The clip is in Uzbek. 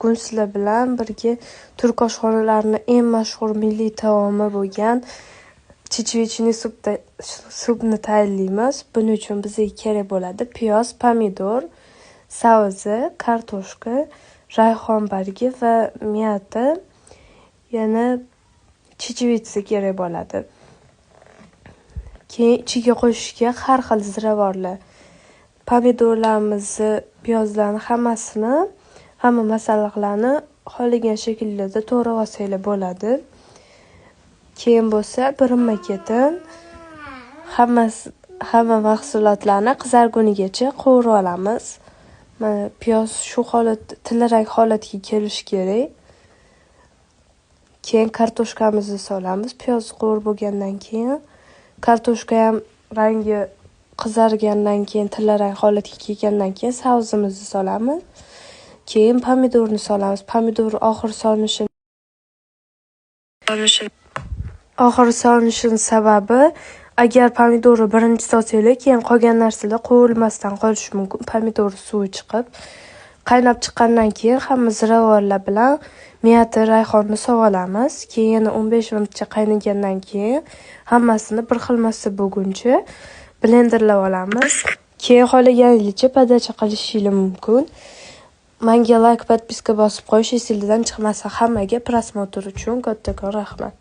Bugun sizlar bilan birga turk oshxonalarining eng mashhur milliy taomi bo'lgan chechevechniy supni tayyorlaymiz. Buning uchun bizga kerak bo'ladi piyoz, pomidor, sabzi, kartoshka, rayhon bargi va miyata, yana chechevitsa kerak bo'ladi. Keyin ichiga qo'shishga har xil ziravorlar. Pomidorlarimizni, piyozlarni hamma masalliqlarni xohlagan shaklda to'g'rab olsanglar bo'ladi. Keyin bo'lsa birinma-ketin hamma mahsulotlarni qizargunigacha qovurib olamiz. Mana piyoz shu tillarang holatga kelishi kerak. Keyin kartoshkamizni solamiz. Piyoz qovurib bo'lgandan keyin kartoshka ham rangi qizargandan keyin tillarang holatga kelgandan keyin sabzimizni solamiz. Keyin pomidorni solamiz. Pomidor oxir solinishining sababi, agar pomidorni birinchi solsanglar, keyin qolgan narsalar qovurilmasdan qolishi mumkin. Pomidor suvi chiqib, qaynab chiqqandan keyin hamma ziravorlar bilan miyata, rayhonni solamiz. Keyin 15 minutcha qaynagandan keyin hammasini bir xil massa bo'lguncha blenderlab olamiz. Keyin xohlaganingizcha podacha qilishingiz mumkin. Menga like, podpiska bosib qo'yish esingizdan chiqmasa. Hammaga prosmotr uchun kattakon rahmat.